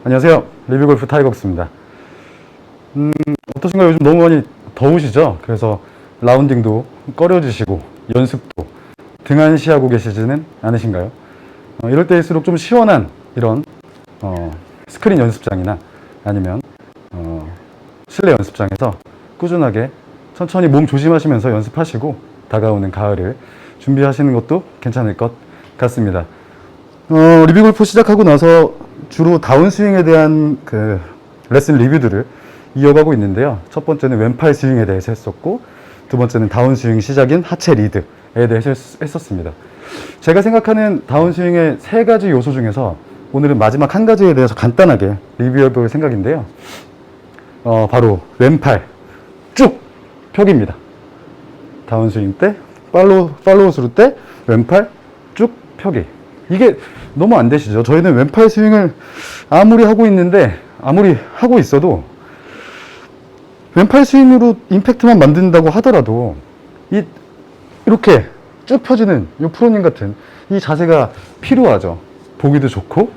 안녕하세요. 리뷰골프 타이거스입니다. 어떠신가요? 요즘 너무 많이 더우시죠? 그래서 라운딩도 꺼려지시고 연습도 등한시하고 계시지는 않으신가요? 이럴 때일수록 좀 시원한 이런 스크린 연습장이나 아니면 실내 연습장에서 꾸준하게 천천히 몸 조심하시면서 연습하시고 다가오는 가을을 준비하시는 것도 괜찮을 것 같습니다. 리뷰골프 시작하고 나서 주로 다운스윙에 대한 그 레슨 리뷰들을 이어가고 있는데요. 첫 번째는 왼팔 스윙에 대해서 했었고, 두 번째는 다운스윙 시작인 하체 리드에 대해서 했었습니다. 제가 생각하는 다운스윙의 세 가지 요소 중에서 오늘은 마지막 한 가지에 대해서 간단하게 리뷰해 볼 생각인데요. 바로 왼팔 쭉 펴기입니다. 다운스윙 때, 팔로우 스루 때 왼팔 쭉 펴기. 이게 너무 안 되시죠? 저희는 왼팔 스윙을 아무리 하고 있어도 왼팔 스윙으로 임팩트만 만든다고 하더라도 이렇게 쭉 펴지는 이 프로님 같은 이 자세가 필요하죠. 보기도 좋고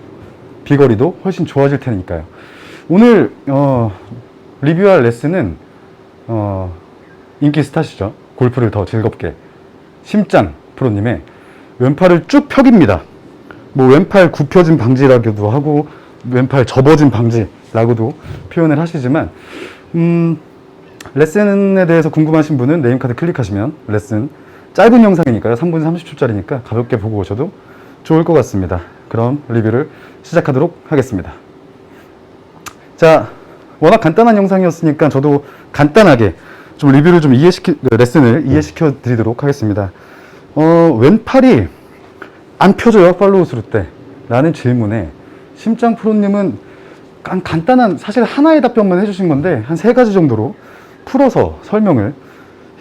비거리도 훨씬 좋아질 테니까요. 오늘 리뷰할 레슨은 인기 스타시죠. 골프를 더 즐겁게 심짱 프로님의 왼팔을 쭉 펴기입니다. 뭐 왼팔 굽혀진 방지라고도 하고 왼팔 접어진 방지라고도 표현을 하시지만 레슨에 대해서 궁금하신 분은 네임카드 클릭하시면 레슨 짧은 영상이니까요. 3분 30초짜리니까 가볍게 보고 오셔도 좋을 것 같습니다. 그럼 리뷰를 시작하도록 하겠습니다. 자, 워낙 간단한 영상이었으니까 저도 간단하게 좀 리뷰를 좀 레슨을 이해시켜 드리도록 하겠습니다. 왼팔이 안 펴져요, 팔로우 스루 때? 라는 질문에 심짱 프로님은 간단한, 사실 하나의 답변만 해주신 건데 한 세 가지 정도로 풀어서 설명을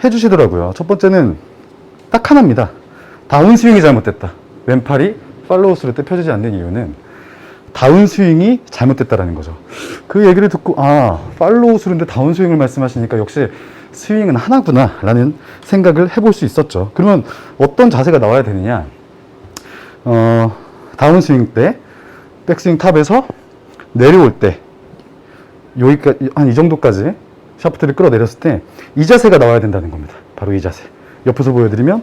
해주시더라고요. 첫 번째는 딱 하나입니다. 다운스윙이 잘못됐다. 왼팔이 팔로우 스루 때 펴지지 않는 이유는 다운스윙이 잘못됐다라는 거죠. 그 얘기를 듣고 팔로우 스루인데 다운스윙을 말씀하시니까 역시 스윙은 하나구나 라는 생각을 해볼 수 있었죠. 그러면 어떤 자세가 나와야 되느냐? 다운스윙 때 백스윙 탑에서 내려올 때 여기까지 한 이 정도까지 샤프트를 끌어내렸을 때 이 자세가 나와야 된다는 겁니다. 바로 이 자세. 옆에서 보여드리면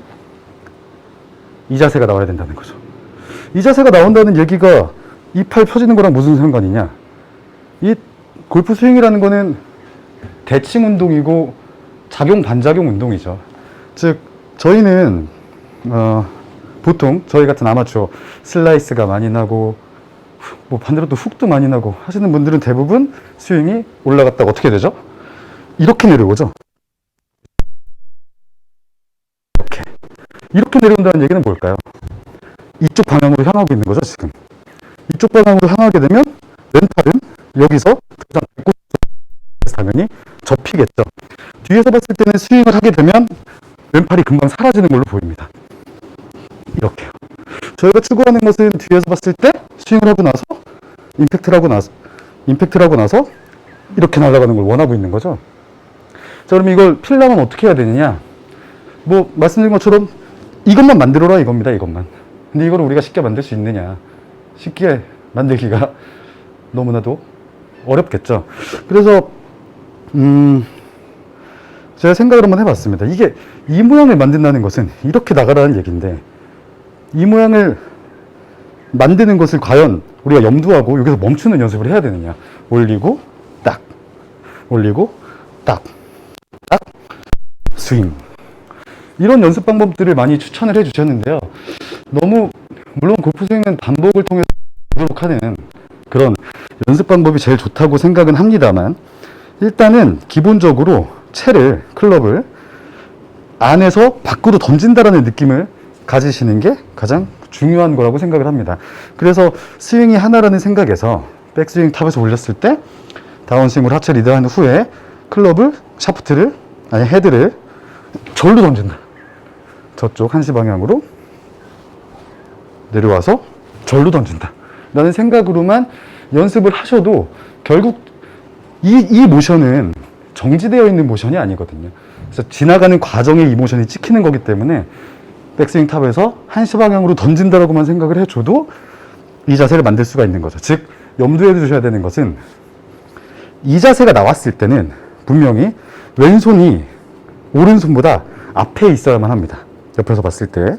이 자세가 나와야 된다는 거죠. 이 자세가 나온다는 얘기가 이 팔 펴지는 거랑 무슨 상관이냐? 이 골프 스윙이라는 거는 대칭 운동이고 작용 반작용 운동이죠. 즉 저희는 보통 저희 같은 아마추어 슬라이스가 많이 나고 뭐 반대로 또 훅도 많이 나고 하시는 분들은 대부분 스윙이 올라갔다가 어떻게 되죠? 이렇게 내려오죠. 이렇게 내려온다는 얘기는 뭘까요? 이쪽 방향으로 향하고 있는 거죠, 지금. 이쪽 방향으로 향하게 되면 왼팔은 여기서 당연히 접히겠죠. 뒤에서 봤을 때는 스윙을 하게 되면 왼팔이 금방 사라지는 걸로 보입니다. 이렇게요. 저희가 추구하는 것은 뒤에서 봤을 때 스윙을 하고 나서 임팩트를 하고 나서 이렇게 날아가는 걸 원하고 있는 거죠. 자, 그럼 이걸 피려면 어떻게 해야 되느냐? 뭐 말씀드린 것처럼 이것만 만들어라 이겁니다. 이것만. 근데 이걸 우리가 쉽게 만들 수 있느냐? 쉽게 만들기가 너무나도 어렵겠죠. 그래서 제가 생각을 한번 해봤습니다. 이게 이 모양을 만든다는 것은 이렇게 나가라는 얘기인데 이 모양을 만드는 것을 과연 우리가 염두하고 여기서 멈추는 연습을 해야 되느냐. 올리고 딱 올리고 딱 스윙. 이런 연습 방법들을 많이 추천을 해 주셨는데요. 물론 골프 스윙은 반복을 통해서 하는 그런 연습 방법이 제일 좋다고 생각은 합니다만 일단은 기본적으로 클럽을 안에서 밖으로 던진다라는 느낌을 가지시는 게 가장 중요한 거라고 생각을 합니다. 그래서 스윙이 하나라는 생각에서 백스윙 탑에서 올렸을 때 다운스윙으로 하체 리드한 후에 헤드를 절로 던진다. 저쪽 한시 방향으로 내려와서 절로 던진다 라는 생각으로만 연습을 하셔도 결국 이 모션은 정지되어 있는 모션이 아니거든요. 그래서 지나가는 과정에 이 모션이 찍히는 거기 때문에 백스윙 탑에서 한시 방향으로 던진다라고만 생각을 해줘도 이 자세를 만들 수가 있는 거죠. 즉 염두에 두셔야 되는 것은 이 자세가 나왔을 때는 분명히 왼손이 오른손보다 앞에 있어야만 합니다. 옆에서 봤을 때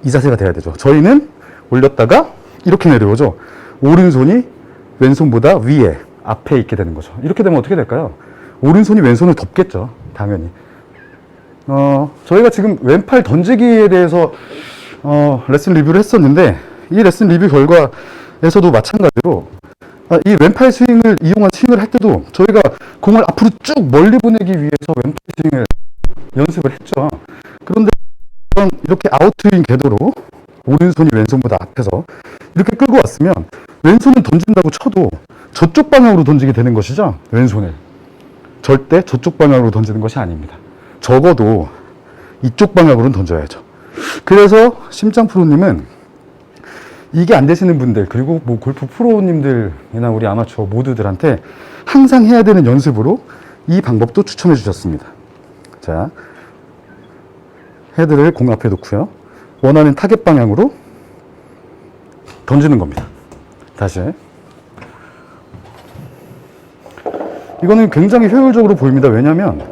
이 자세가 돼야 되죠. 저희는 올렸다가 이렇게 내려오죠. 오른손이 왼손보다 위에 앞에 있게 되는 거죠. 이렇게 되면 어떻게 될까요? 오른손이 왼손을 덮겠죠. 당연히. 저희가 지금 왼팔 던지기에 대해서 레슨 리뷰를 했었는데 이 레슨 리뷰 결과에서도 마찬가지로 이 왼팔 스윙을 이용한 스윙을 할 때도 저희가 공을 앞으로 쭉 멀리 보내기 위해서 왼팔 스윙을 연습을 했죠. 그런데 이렇게 아웃스윙 궤도로 오른손이 왼손보다 앞에서 이렇게 끌고 왔으면 왼손을 던진다고 쳐도 저쪽 방향으로 던지게 되는 것이죠. 왼손을. 절대 저쪽 방향으로 던지는 것이 아닙니다. 적어도 이쪽 방향으로는 던져야죠. 그래서 심장 프로님은 이게 안 되시는 분들, 그리고 뭐 골프 프로님들이나 우리 아마추어 모두들한테 항상 해야 되는 연습으로 이 방법도 추천해 주셨습니다. 자, 헤드를 공 앞에 놓고요. 원하는 타겟 방향으로 던지는 겁니다. 다시. 이거는 굉장히 효율적으로 보입니다. 왜냐하면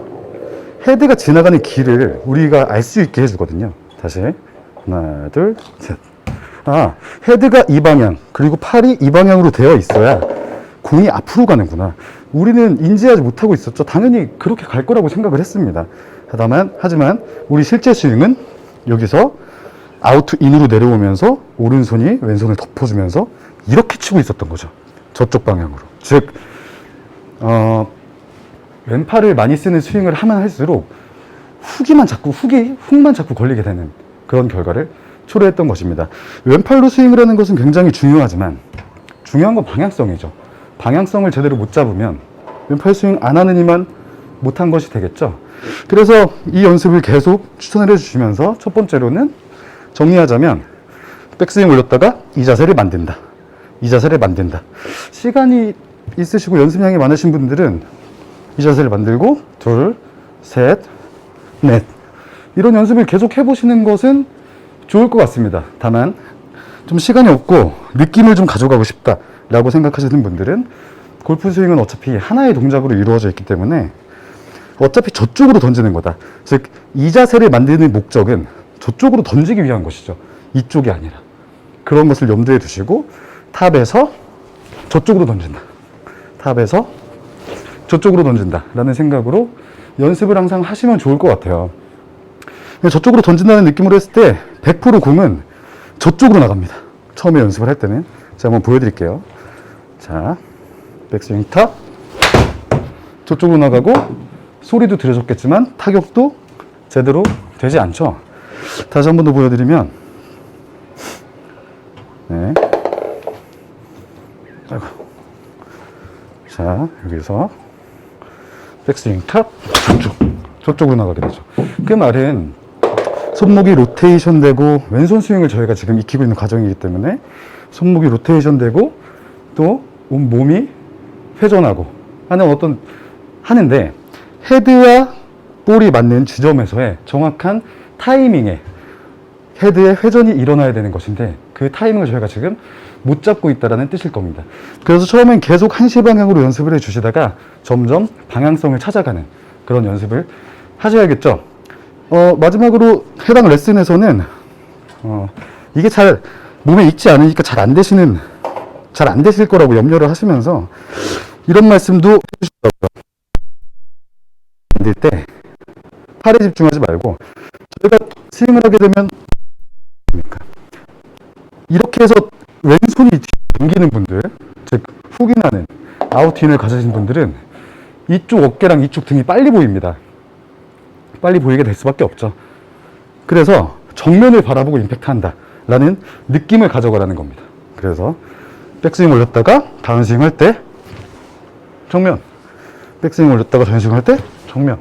헤드가 지나가는 길을 우리가 알 수 있게 해주거든요. 다시. 하나, 둘, 셋. 헤드가 이 방향, 그리고 팔이 이 방향으로 되어 있어야 공이 앞으로 가는구나. 우리는 인지하지 못하고 있었죠. 당연히 그렇게 갈 거라고 생각을 했습니다. 하지만 우리 실제 스윙은 여기서 아웃 인으로 내려오면서 오른손이 왼손을 덮어주면서 이렇게 치고 있었던 거죠. 저쪽 방향으로. 즉, 왼팔을 많이 쓰는 스윙을 하면 할수록 훅만 자꾸 걸리게 되는 그런 결과를 초래했던 것입니다. 왼팔로 스윙을 하는 것은 굉장히 중요하지만 중요한 건 방향성이죠. 방향성을 제대로 못 잡으면 왼팔 스윙 안 하는 이만 못한 것이 되겠죠. 그래서 이 연습을 계속 추천을 해주시면서 첫 번째로는 정리하자면 백스윙 올렸다가 이 자세를 만든다. 이 자세를 만든다. 시간이 있으시고 연습량이 많으신 분들은 이 자세를 만들고 둘, 셋, 넷 이런 연습을 계속 해보시는 것은 좋을 것 같습니다. 다만 좀 시간이 없고 느낌을 좀 가져가고 싶다라고 생각하시는 분들은 골프 스윙은 어차피 하나의 동작으로 이루어져 있기 때문에 어차피 저쪽으로 던지는 거다. 즉, 이 자세를 만드는 목적은 저쪽으로 던지기 위한 것이죠. 이쪽이 아니라. 그런 것을 염두에 두시고 탑에서 저쪽으로 던진다. 탑에서 저쪽으로 던진다 라는 생각으로 연습을 항상 하시면 좋을 것 같아요. 저쪽으로 던진다는 느낌으로 했을 때 100% 공은 저쪽으로 나갑니다. 처음에 연습을 할 때는. 제가 한번 보여드릴게요. 자, 백스윙 탑 저쪽으로 나가고 소리도 들으셨겠지만 타격도 제대로 되지 않죠. 다시 한 번 더 보여드리면 네. 아이고. 자, 여기서 백스윙 탑 저쪽으로 나가게 되죠. 그 말은 손목이 로테이션 되고 왼손 스윙을 저희가 지금 익히고 있는 과정이기 때문에 손목이 로테이션 되고 또 온 몸이 회전하고 하는데 헤드와 볼이 맞는 지점에서의 정확한 타이밍에 헤드의 회전이 일어나야 되는 것인데 그 타이밍을 저희가 지금 못 잡고 있다는 뜻일 겁니다. 그래서 처음엔 계속 한시 방향으로 연습을 해 주시다가 점점 방향성을 찾아가는 그런 연습을 하셔야겠죠. 마지막으로 해당 레슨에서는 이게 잘 몸에 익지 않으니까 잘 안 되실 거라고 염려를 하시면서 이런 말씀도 해주시더라고요. 만들 때 팔에 집중하지 말고 저희가 스윙을 하게 되면 이렇게 해서 왼손이 당기는 분들, 즉 훅이 나는 아웃인을 가지신 분들은 이쪽 어깨랑 이쪽 등이 빨리 보입니다. 빨리 보이게 될 수밖에 없죠. 그래서 정면을 바라보고 임팩트한다 라는 느낌을 가져가라는 겁니다. 그래서 백스윙 올렸다가 다운스윙 할 때 정면, 백스윙 올렸다가 다운스윙 할 때 정면.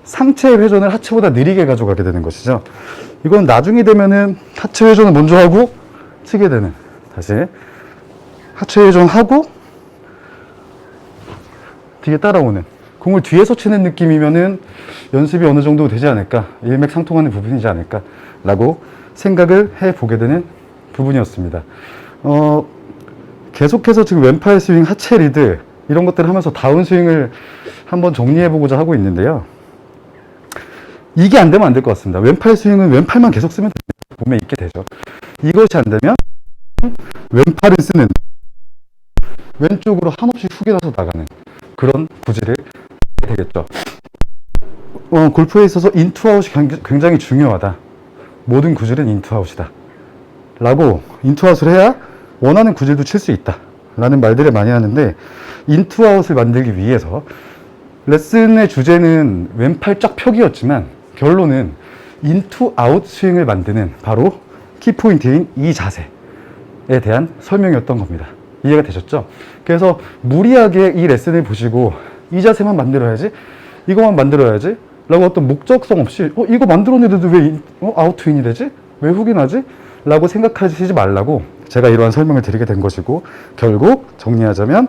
상체의 회전을 하체보다 느리게 가져가게 되는 것이죠. 이건 나중에 되면은 하체 회전을 먼저 하고 치게 되는. 다시 하체 회전하고 뒤에 따라오는. 공을 뒤에서 치는 느낌이면은 연습이 어느 정도 되지 않을까, 일맥상통하는 부분이지 않을까라고 생각을 해보게 되는 부분이었습니다. 계속해서 지금 왼팔 스윙, 하체 리드 이런 것들을 하면서 다운 스윙을 한번 정리해 보고자 하고 있는데요. 이게 안 되면 안 될 것 같습니다. 왼팔 스윙은 왼팔만 계속 쓰면 됩니다. 몸에 있게 되죠. 이것이 안 되면 왼팔을 쓰는, 왼쪽으로 한없이 훅이 나서 나가는 그런 구질을 하게 되겠죠. 골프에 있어서 인투아웃이 굉장히 중요하다. 모든 구질은 인투아웃이다 라고, 인투아웃을 해야 원하는 구질도 칠 수 있다 라는 말들을 많이 하는데, 인투아웃을 만들기 위해서 레슨의 주제는 왼팔 쫙 펴기였지만 결론은 인투아웃 스윙을 만드는 바로 키포인트인 이 자세에 대한 설명이었던 겁니다. 이해가 되셨죠? 그래서 무리하게 이 레슨을 보시고 이 자세만 만들어야지, 이거만 만들어야지 라고 어떤 목적성 없이 이거 만들었는데도 왜 아웃트윈이 되지? 왜 훅이 나지? 라고 생각하시지 말라고 제가 이러한 설명을 드리게 된 것이고, 결국 정리하자면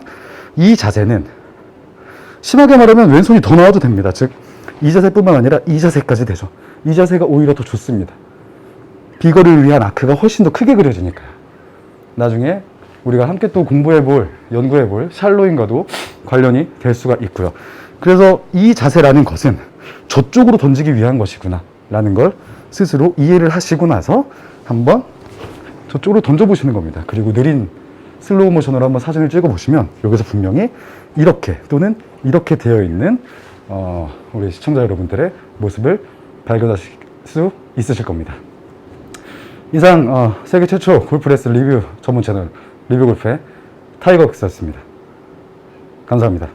이 자세는 심하게 말하면 왼손이 더 나와도 됩니다. 즉 이 자세뿐만 아니라 이 자세까지 되죠. 이 자세가 오히려 더 좋습니다. 비거리를 위한 아크가 훨씬 더 크게 그려지니까요. 나중에 우리가 함께 또 공부해볼, 연구해볼 샬로잉과도 관련이 될 수가 있고요. 그래서 이 자세라는 것은 저쪽으로 던지기 위한 것이구나 라는 걸 스스로 이해를 하시고 나서 한번 저쪽으로 던져보시는 겁니다. 그리고 느린 슬로우 모션으로 한번 사진을 찍어 보시면 여기서 분명히 이렇게 또는 이렇게 되어 있는 우리 시청자 여러분들의 모습을 발견하실 수 있으실 겁니다. 이상 세계 최초 골프 레슨 리뷰 전문 채널 리뷰골프의 타이거박스였습니다. 감사합니다.